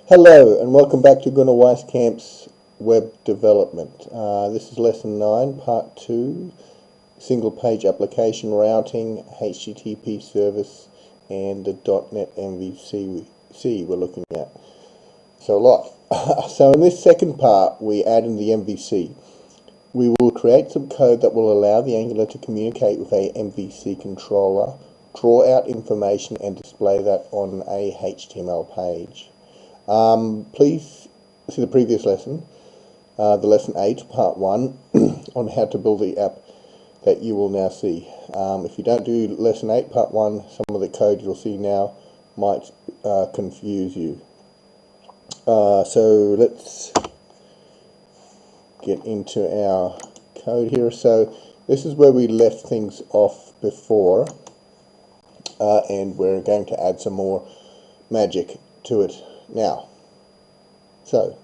Hello and welcome back to Gunnar Weiskamp's Web Development. This is Lesson 9, Part 2, Single Page Application Routing, HTTP Service and the .NET MVC we're looking at. So a lot. So in this second part we add in the MVC. We will create some code that will allow the Angular to communicate with a MVC controller, draw out information and display that on a HTML page. Please see the previous lesson, the lesson 8, part 1, on how to build the app that you will now see. If you don't do lesson 8, part 1, some of the code you'll see now might confuse you. So let's get into our code here. So this is where we left things off before, and we're going to add some more magic to it now. So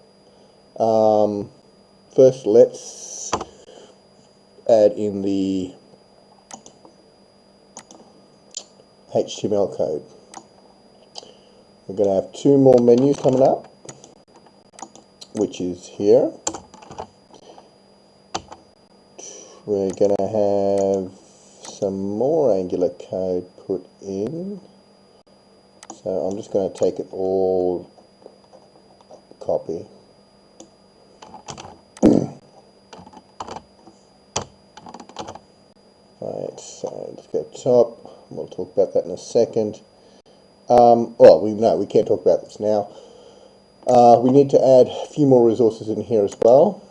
first let's add in the HTML code. We're going to have two more menus coming up, which is here. We're going to have some more Angular code put in. So I'm just going to take it all, copy. Right, so let's go top. We'll talk about that in a second. Well, we can't talk about this now. We need to add a few more resources in here as well.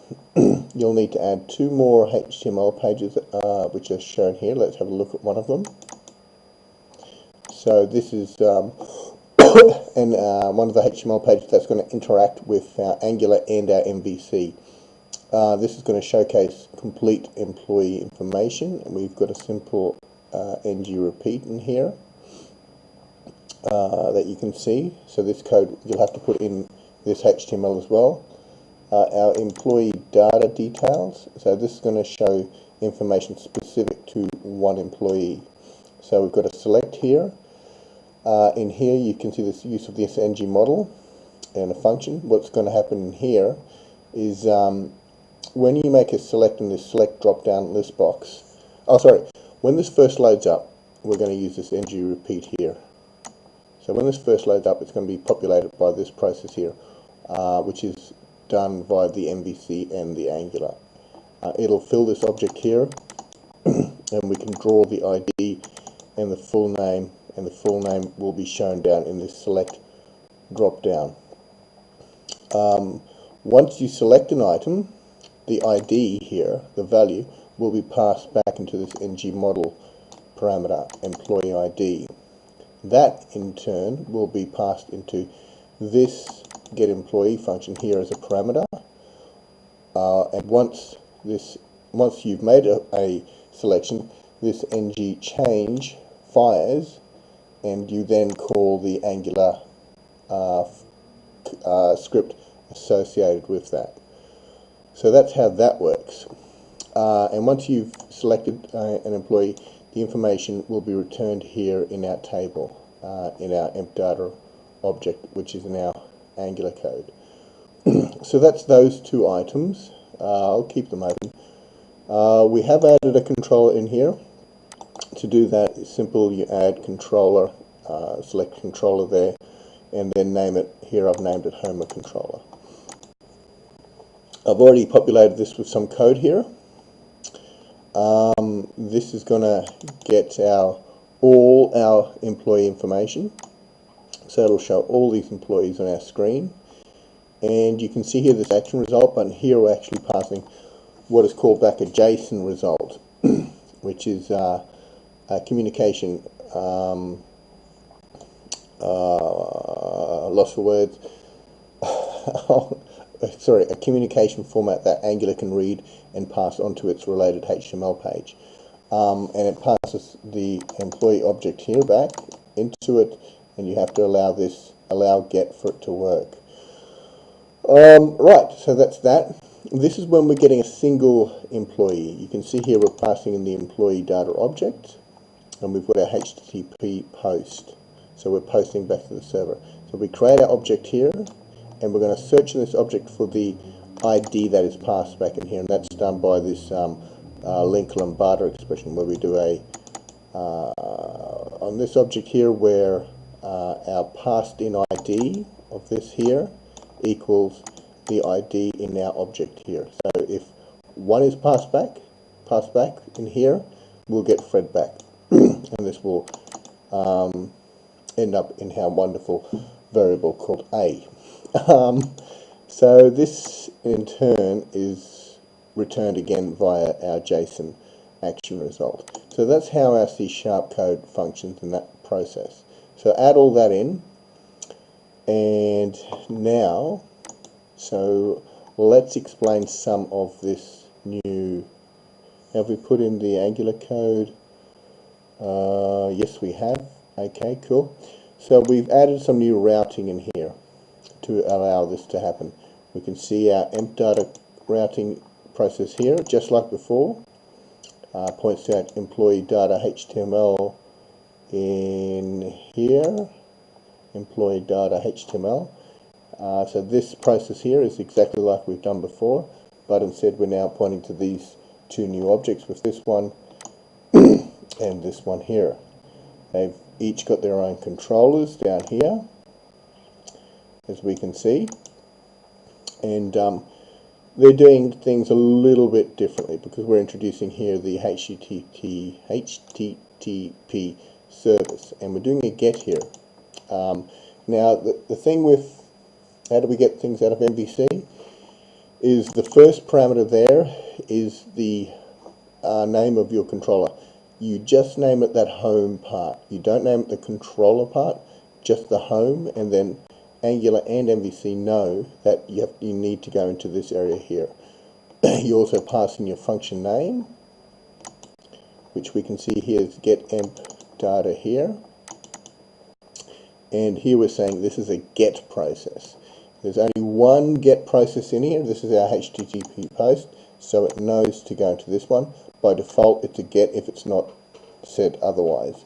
You'll need to add two more HTML pages, which are shown here. Let's have a look at one of them. So this is and one of the HTML pages that's going to interact with our Angular and our MVC. This is going to showcase complete employee information, and we've got a simple ng repeat in here that you can see. So this code you'll have to put in this HTML as well. Our employee data details, so this is going to show information specific to one employee. So we've got a select here. In here you can see this use of this ng model and a function. What's going to happen in here is when you make a select in this select drop down list box, when this first loads up, we're going to use this ng repeat here. So when this first loads up, it's going to be populated by this process here, which is done via the MVC and the Angular. It'll fill this object here and we can draw the ID and the full name, and the full name will be shown down in this select drop down. Once you select an item, the ID here, the value, will be passed back into this ng model parameter, employee ID. That in turn will be passed into this getEmployee function here as a parameter, and once you've made a selection, this ng change fires, and you then call the Angular script associated with that. So that's how that works. And once you've selected an employee, the information will be returned here in our table, in our emp data object, which is in our Angular code. So that's those two items. I'll keep them open. We have added a controller in here. To do that, it's simple. You add controller, select controller there, and then name it. Here I've named it Homer controller. I've already populated this with some code here. This is going to get all our employee information. So it'll show all these employees on our screen. And you can see here this action result button. Here we're actually passing what is called back a JSON result, which is a communication, lost for words, sorry, a communication format that Angular can read and pass onto its related HTML page. And it passes the employee object here back into it, and you have to allow get for it to work. Right, so that's that. This is when we're getting a single employee. You can see here we're passing in the employee data object, and we've got our HTTP post. So we're posting back to the server. So we create our object here, and we're going to search in this object for the ID that is passed back in here, and that's done by this link lambda expression, where we do a on this object here, where our passed in ID of this here equals the ID in our object here. So if 1 is passed back in here, we'll get Fred back, and this will end up in our wonderful variable called A. So this in turn is returned again via our JSON action result. So that's how our C# code functions in that process. So add all that in, and now, so let's explain some of this new. Have we put in the Angular code? Yes, we have. Okay, cool. So we've added some new routing in here to allow this to happen. We can see our emp data routing process here, just like before. Points out employee data HTML in here, employee data HTML. So this process here is exactly like we've done before, but instead we're now pointing to these two new objects with this one and this one here. They've each got their own controllers down here, as we can see, and they're doing things a little bit differently because we're introducing here the http service, and we're doing a get here. Now the thing with how do we get things out of MVC is the first parameter there is the name of your controller. You just name it that home part. You don't name it the controller part, just the home, and then Angular and MVC know that you need to go into this area here. You also pass in your function name, which we can see here is get emp data here. And here we're saying this is a get process. There's only one get process in here. This is our HTTP post, so it knows to go into this one. By default, it's a get if it's not said otherwise.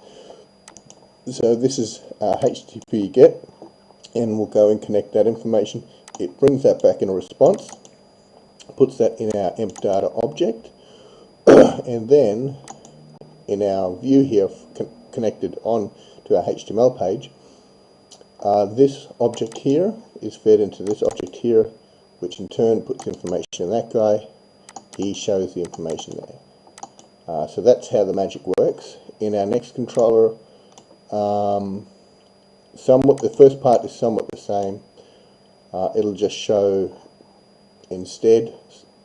So this is our HTTP get, and we'll go and connect that information. It brings that back in a response, puts that in our emp data object, and then in our view here connected on to our HTML page, this object here is fed into this object here, which in turn puts information in that guy. He shows the information there. So that's how the magic works. In our next controller, the first part is somewhat the same. It'll just show instead,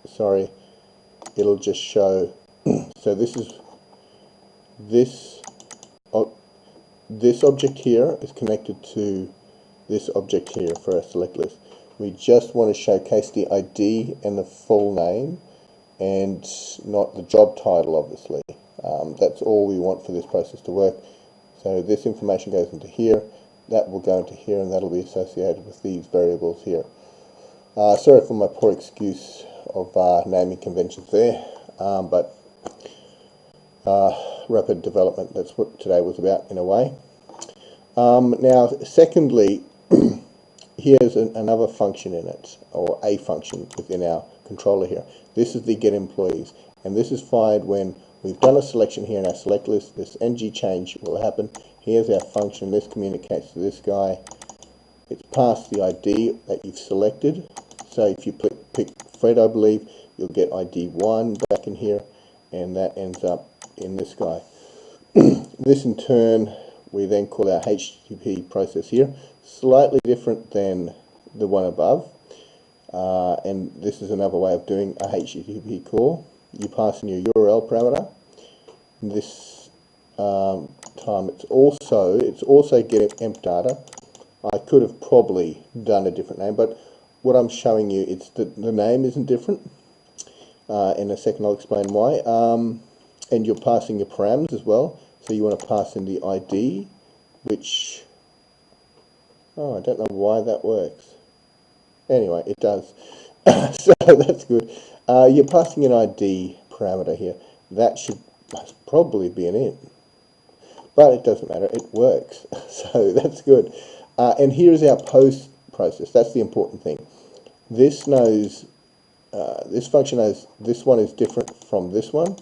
sorry, it'll just show, so this object here is connected to this object here for our select list. We just want to showcase the ID and the full name, and not the job title, obviously. That's all we want for this process to work. So this information goes into here, that will go into here, and that'll be associated with these variables here. Sorry for my poor excuse of naming conventions there, but rapid development, that's what today was about in a way. Now, secondly, here's another function in it, or a function within our controller here. This is the get employees, and this is fired when we've done a selection here in our select list. This ng change will happen. Here's our function. This communicates to this guy. It's passed the ID that you've selected. So if you pick Fred, I believe, you'll get ID 1 back in here, and that ends up in this guy. This in turn, we then call our HTTP process here. Slightly different than the one above. And this is another way of doing a HTTP call. You pass in your URL parameter. This time it's also getting emp data. I could have probably done a different name, but what I'm showing you, it's that the name isn't different. In a second I'll explain why. And you're passing your params as well. So you want to pass in the ID, which, oh, I don't know why that works. Anyway, it does. So that's good. You're passing an ID parameter here. That must probably be an int. But it doesn't matter, it works. So that's good. And here's our post process. That's the important thing. This knows, this function knows this one is different from this one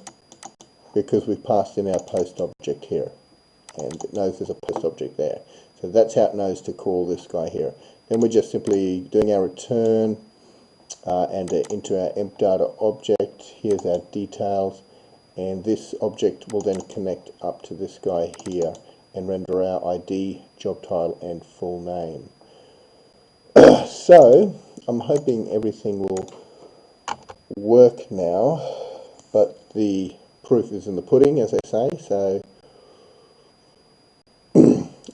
because we've passed in our post object here, and it knows there's a post object there. So that's how it knows to call this guy here. Then we're just simply doing our return and into our emp data object. Here's our details, and this object will then connect up to this guy here and render our ID, job title, and full name. So I'm hoping everything will work now, but the proof is in the pudding, as they say. So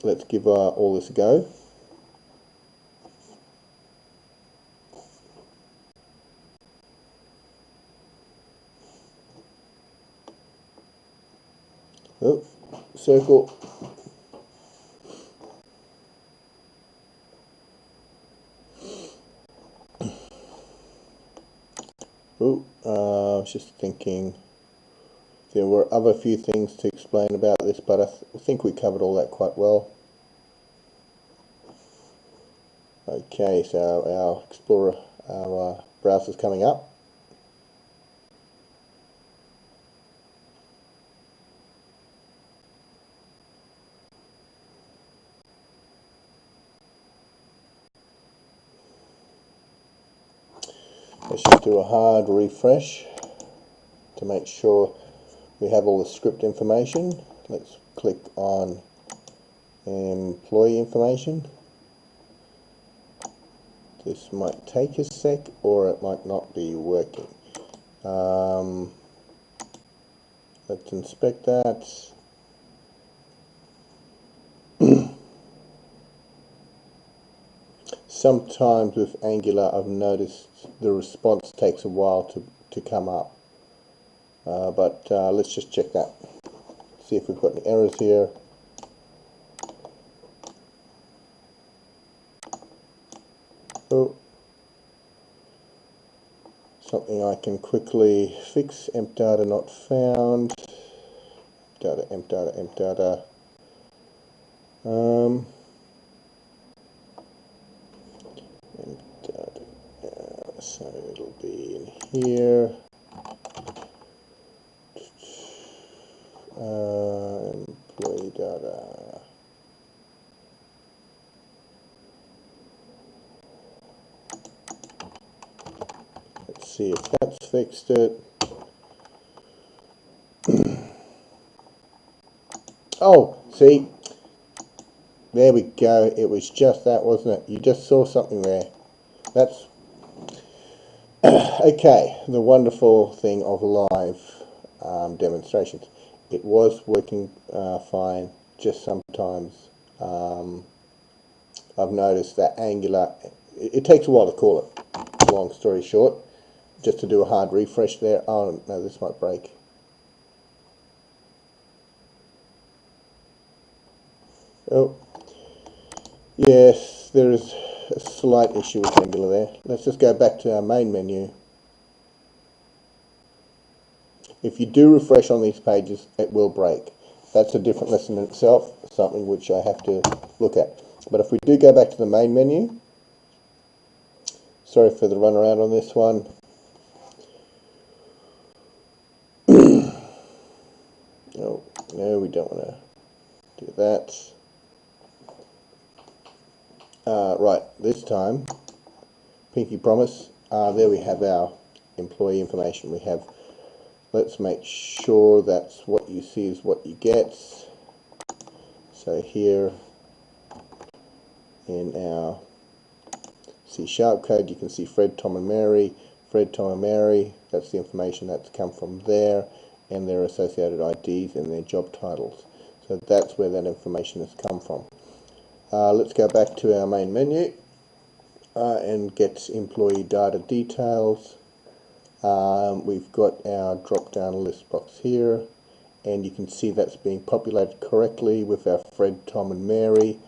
let's give all this a go. Oh, circle. Oh, I was just thinking there were other few things to explain about this, but I think we covered all that quite well. Okay, so our Explorer, our browser's coming up. Let's just do a hard refresh to make sure we have all the script information. Let's click on employee information. This might take a sec, or it might not be working. Let's inspect that. Sometimes with Angular I've noticed the response takes a while to come up, but let's just check that, see if we've got any errors here. Oh, something I can quickly fix. Emp data not found. Data, emp data, emp data. So it'll be in here. Employee data. Let's see if that's fixed it. Oh, see, there we go. It was just that, wasn't it? You just saw something there. That's okay. The wonderful thing of live demonstrations. It was working fine. Just sometimes I've noticed that Angular, it takes a while to call it. Long story short, just to do a hard refresh there. Oh no, this might break. Oh, yes, there is a slight issue with Angular there. Let's just go back to our main menu. If you do refresh on these pages, it will break. That's a different lesson in itself, something which I have to look at. But if we do go back to the main menu, sorry for the runaround on this one. Oh, no, we don't want to do that. Right, this time, pinky promise, there we have our employee information. We have, let's make sure that's what you see is what you get. So here in our C# code, you can see Fred, Tom and Mary. Fred, Tom and Mary, that's the information that's come from there, and their associated IDs and their job titles. So that's where that information has come from. Let's go back to our main menu and get employee data details. We've got our drop down list box here, and you can see that's being populated correctly with our Fred, Tom and Mary.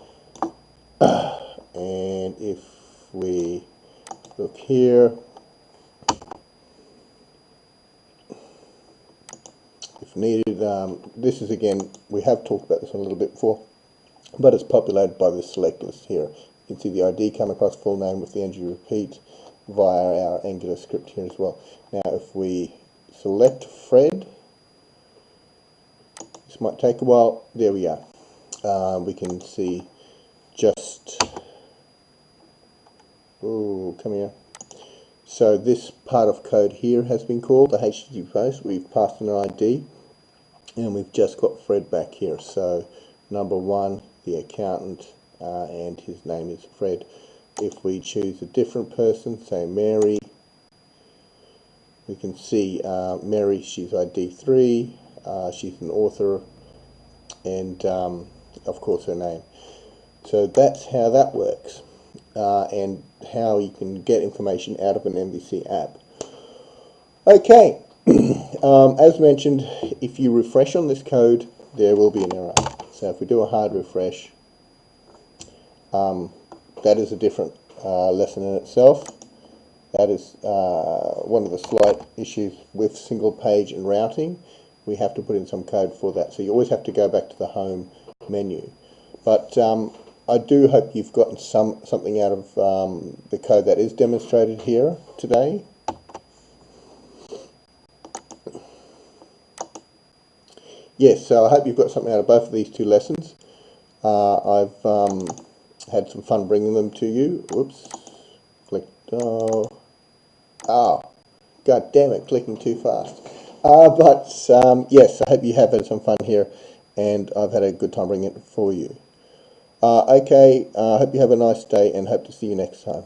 And if we look here, if needed, this is again, we have talked about this a little bit before, but it's populated by the select list here. You can see the ID come across, full name with the ng repeat via our Angular script here as well. Now if we select Fred, this might take a while. There we are. We can see just, oh, come here. So this part of code here has been called, the HTTP post. We've passed an ID and we've just got Fred back here. So number 1, the accountant, and his name is Fred. If we choose a different person, say Mary, we can see Mary, she's ID 3, she's an author, and of course her name. So that's how that works, and how you can get information out of an MVC app. Okay, as mentioned, if you refresh on this code, there will be an error. So if we do a hard refresh, that is a different lesson in itself. That is one of the slight issues with single page and routing. We have to put in some code for that. So you always have to go back to the home menu. But I do hope you've gotten something out of the code that is demonstrated here today. Yes, so I hope you've got something out of both of these two lessons. I've had some fun bringing them to you. Whoops, clicked, oh, god damn it, clicking too fast. But yes, I hope you have had some fun here, and I've had a good time bringing it for you. Okay, I hope you have a nice day, and hope to see you next time.